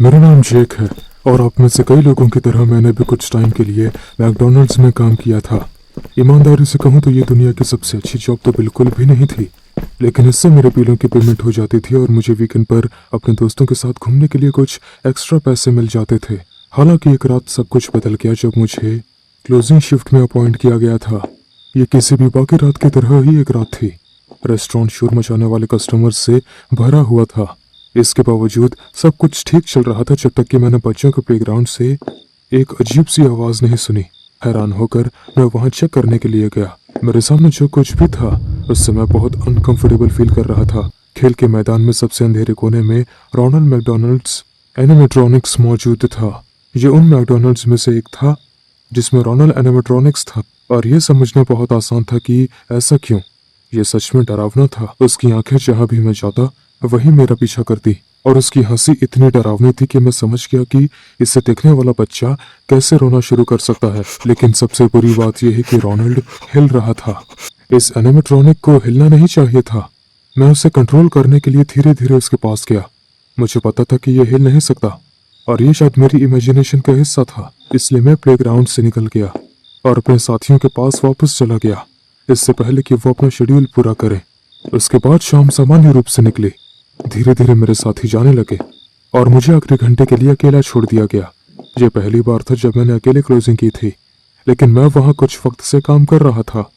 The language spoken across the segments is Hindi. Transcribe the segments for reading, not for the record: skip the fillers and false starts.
मेरा नाम जेक है और आप में से कई लोगों की तरह मैंने भी कुछ टाइम के लिए मैकडॉनल्ड्स में काम किया था। ईमानदारी से कहूँ तो ये दुनिया की सबसे अच्छी जॉब तो बिल्कुल भी नहीं थी, लेकिन इससे मेरे बिलों की पेमेंट हो जाती थी और मुझे वीकेंड पर अपने दोस्तों के साथ घूमने के लिए कुछ एक्स्ट्रा पैसे मिल जाते थे। हालांकि एक रात सब कुछ बदल गया जब मुझे क्लोजिंग शिफ्ट में अपॉइंट किया गया था। ये किसी भी बाकी रात की तरह ही एक रात थी। रेस्टोरेंट शोर मचाने वाले कस्टमर्स से भरा हुआ था। इसके बावजूद सब कुछ ठीक चल रहा था जब तक कि मैंने बच्चों के प्लेग्राउंड से एक अजीब सी आवाज नहीं सुनी। हैरान होकर मैं वहां चेक करने के लिए गया। मेरे सामने जो कुछ भी था उससे मैं बहुत अनकंफर्टेबल फील कर रहा था। खेल के मैदान में सबसे अंधेरे कोने में रोनाल्ड मैकडॉनल्ड्स एनिमेट्रॉनिक्स मौजूद था। ये उन मैकडॉनल्ड्स में से एक था जिसमें रोनाल्ड एनिमेट्रॉनिक्स था, और यह समझना बहुत आसान था कि ऐसा क्यों। ये सच में डरावना था। उसकी आंखें जहां भी मैं जाता वही मेरा पीछा करती, और उसकी हंसी इतनी डरावनी थी कि मैं समझ गया कि इसे देखने वाला बच्चा कैसे रोना शुरू कर सकता है। लेकिन सबसे बुरी बात यह है कि रोनाल्ड हिल रहा था। इस एनिमेट्रॉनिक को हिलना नहीं चाहिए था। मैं उसे कंट्रोल करने के लिए धीरे धीरे उसके पास गया। मुझे पता था कि यह हिल नहीं सकता, और ये शायद मेरी इमेजिनेशन का हिस्सा था। इसलिए मैं प्लेग्राउंड से निकल गया और अपने साथियों के पास वापस चला गया, इससे पहले कि वो अपना शेड्यूल पूरा करें। उसके बाद शाम सामान्य रूप से निकली। धीरे धीरे मेरे साथी जाने लगे और मुझे आखिरी घंटे के लिए अकेला छोड़ दिया गया। यह पहली बार था जब मैंने अकेले क्लोजिंग की थी, लेकिन मैं वहां कुछ वक्त से काम कर रहा था,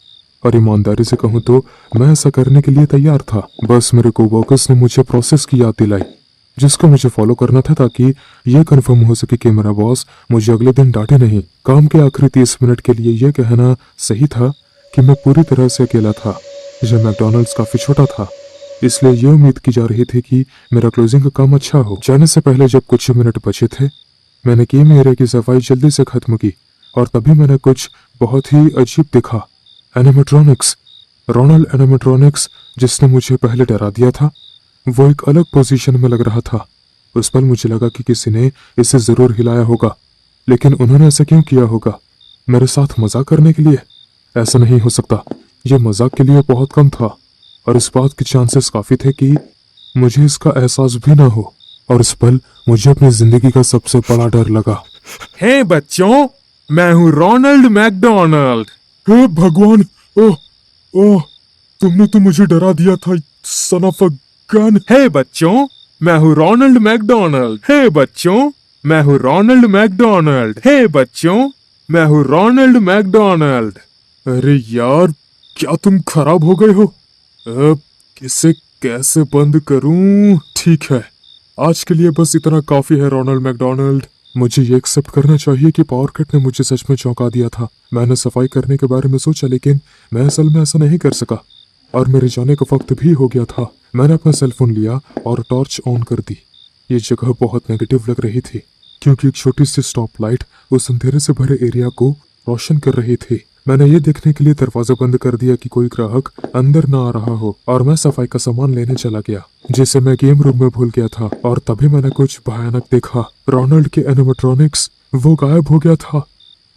और ईमानदारी से कहूं तो मैं ऐसा करने के लिए तैयार था। बस मेरे कोवर्कर्स ने मुझे प्रोसेस की याद दिलाई जिसको मुझे फॉलो करना था, ताकि यह कंफर्म हो सके कि मेरा बॉस मुझे अगले दिन डांटे नहीं। काम के आखिरी 30 मिनट के लिए यह कहना सही था कि मैं पूरी तरह से अकेला था। यह मैकडॉनल्ड्स काफी छोटा था, इसलिए यह उम्मीद की जा रही थी कि मेरा क्लोजिंग का काम अच्छा हो। जाने से पहले जब कुछ मिनट बचे थे, मैंने गेम एरिया की सफाई जल्दी से खत्म की, और तभी मैंने कुछ बहुत ही अजीब देखा। एनिमेट्रॉनिक्स, रोनाल्ड एनिमेट्रॉनिक्स, जिसने मुझे पहले डरा दिया था, वो एक अलग पोजीशन में लग रहा था। उस पल मुझे लगा कि किसी ने इसे जरूर हिलाया होगा, लेकिन उन्होंने ऐसा क्यों किया होगा? मेरे साथ मजाक करने के लिए? ऐसा नहीं हो सकता। यह मजाक के लिए बहुत कम था, और इस बात के चांसेस काफी थे कि मुझे इसका एहसास भी ना हो। और इस पल मुझे अपनी जिंदगी का सबसे बड़ा डर लगा। हे बच्चों, मैं हूँ रोनाल्ड मैकडोनाल्ड। हे भगवान! ओह ओह, तुमने तो मुझे डरा दिया था, सन ऑफ अ गन। हे बच्चों, मैं हूँ रोनाल्ड मैकडोनाल्ड। हे बच्चों, मैं हूँ रोनाल्ड मैकडोनाल्ड। हे बच्चों, मैं हूँ रोनाल्ड मैकडोनाल्ड। अरे यार, क्या तुम खराब हो गए हो? अब इसे कैसे बंद करूं? ठीक है, आज के लिए बस इतना काफी है रोनाल्ड मैकडोनाल्ड। मुझे ये एक्सेप्ट करना चाहिए कि पावर कट ने मुझे सच में चौंका दिया था। मैंने सफाई करने के बारे में सोचा, लेकिन मैं असल में ऐसा नहीं कर सका, और मेरे जाने का वक्त भी हो गया था। मैंने अपना सेलफोन लिया और टॉर्च ऑन कर दी। ये जगह बहुत नेगेटिव लग रही थी, क्योंकि एक छोटी सी स्टॉप लाइट उस अंधेरे से भरे एरिया को रोशन कर रही थी। मैंने ये देखने के लिए दरवाजा बंद कर दिया कि कोई ग्राहक अंदर न आ रहा हो, और मैं सफाई का सामान लेने चला गया, जिसे मैं गेम रूम में भूल गया था। और तभी मैंने कुछ भयानक देखा। रोनाल्ड के एनिमेट्रॉनिक्स, वो गायब हो गया था।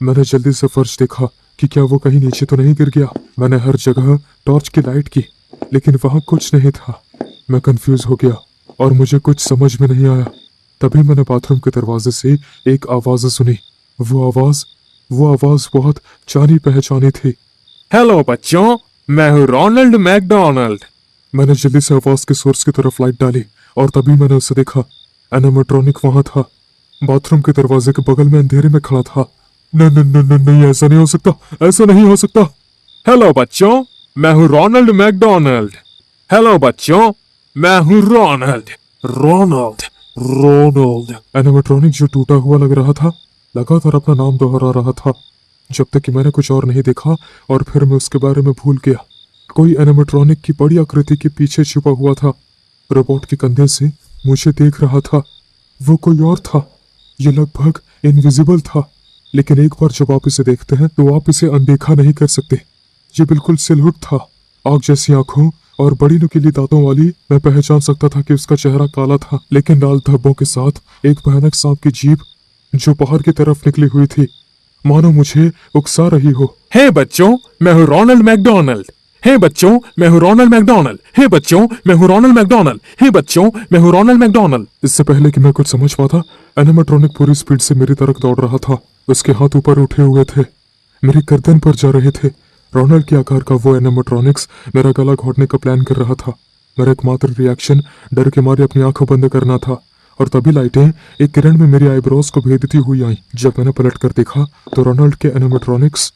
मैंने जल्दी से फर्श देखा कि क्या वो कहीं नीचे तो नहीं गिर गया। मैंने हर जगह टॉर्च की लाइट की, लेकिन वहां कुछ नहीं था। मैं कंफ्यूज हो गया और मुझे कुछ समझ में नहीं आया। तभी मैंने बाथरूम के दरवाजे से एक आवाज सुनी। वो आवाज बहुत जानी पहचानी थी। हेलो बच्चों, मैं हूँ रोनाल्ड मैकडोनाल्ड। मैंने जल्दी से आवाज के सोर्स की तरफ लाइट डाली, और तभी मैंने उसे देखा। एनिमेट्रॉनिक वहां था, बाथरूम के दरवाजे के बगल में अंधेरे में खड़ा था। नहीं, ऐसा नहीं हो सकता, ऐसा नहीं हो सकता। हेलो बच्चों, मैं हूँ रोनाल्ड मैकडोनाल्ड। हेलो बच्चों, मैं हूँ रोनाल्ड। रोनाल्ड एनिमेट्रॉनिक, जो टूटा हुआ लग रहा था, लगातार अपना नाम दोहरा रहा था, जब तक कि मैंने कुछ और नहीं देखा, और फिर मैं उसके बारे में भूल गया। कोई एनिमेट्रॉनिक की बड़ी आकृति के पीछे छुपा हुआ था, रोबोट के कंधे से मुझे देख रहा था। वो कोई और था। ये लगभग इनविजिबल था, लेकिन एक बार जब आप इसे देखते हैं तो आप इसे अनदेखा नहीं कर सकते। ये बिल्कुल सिलहुट था, आग जैसी आंखों और बड़ी नुकीली दांतों वाली। मैं पहचान सकता था कि उसका चेहरा काला था, लेकिन लाल धब्बों के साथ एक भयानक सांप की जीभ जो बाहर की तरफ निकली हुई थी, मानो मुझे उकसा रही हो। हे बच्चों, मैं हूँ रोनाल्ड मैकडोनाल्ड। हे बच्चों, मैं हूँ रोनाल्ड मैकडोनल्ड। हे बच्चों, मैं हूँ रोनाल्ड मैकडोनल्ड। हे बच्चों, मैं हूँ रोनाल्ड मैकडोनल्ड। इससे पहले कि मैं कुछ समझ पाता, एनिमेट्रॉनिक पूरी स्पीड से मेरी तरफ दौड़ रहा था। उसके हाथ ऊपर उठे हुए थे, मेरी गर्दन पर जा रहे थे। रोनाल्ड के आकार का वो एनिमेट्रॉनिक्स मेरा गला घोटने का प्लान कर रहा था। मेरा एकमात्र रिएक्शन डर के मारे अपनी आंखों बंद करना था। और तभी लाइटें एक किरण में मेरी आईब्रोज को भेदती हुई आई। जब मैंने पलट कर देखा तो रोनाल्ड के एनिमेट्रॉनिक्स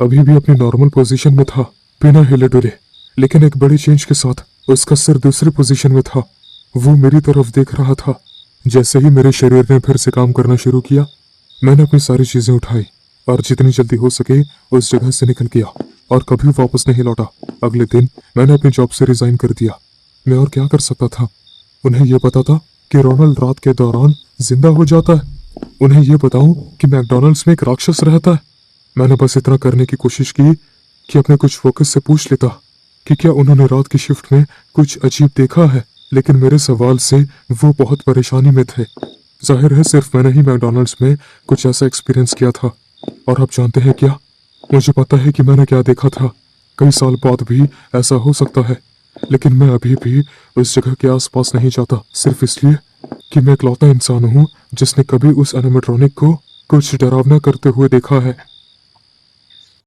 अभी भी अपनी नॉर्मल पोजीशन में था, बिना हिले डुले। लेकिन एक बड़ी चेंज के साथ उसका सिर दूसरी पोजीशन में था। वो मेरी तरफ देख रहा था। जैसे ही मेरे शरीर ने फिर से काम करना शुरू किया, मैंने अपनी सारी चीजें उठाई और जितनी जल्दी हो सके उस जगह से निकल गया और कभी वापस नहीं लौटा। अगले दिन मैंने अपनी जॉब से रिजाइन कर दिया। मैं और क्या कर सकता था? उन्हें यह पता था कि रोनाल्ड रात के दौरान जिंदा हो जाता है। उन्हें यह बताऊं कि मैकडॉनल्ड्स में एक राक्षस रहता है। मैंने बस इतना करने की कोशिश की कि अपने कुछ फोकस से पूछ लेता कि क्या उन्होंने रात की शिफ्ट में कुछ अजीब देखा है। लेकिन मेरे सवाल से वो बहुत परेशानी में थे। जाहिर है सिर्फ मैंने ही मैकडॉनल्ड्स में कुछ ऐसा एक्सपीरियंस किया था। और आप जानते हैं क्या? मुझे पता है कि मैंने क्या देखा था। कई साल बाद भी ऐसा हो सकता है, लेकिन मैं अभी भी उस जगह के आसपास नहीं जाता, सिर्फ इसलिए कि मैं इकलौता इंसान हूँ जिसने कभी उस एनिमेट्रॉनिक को कुछ डरावना करते हुए देखा है।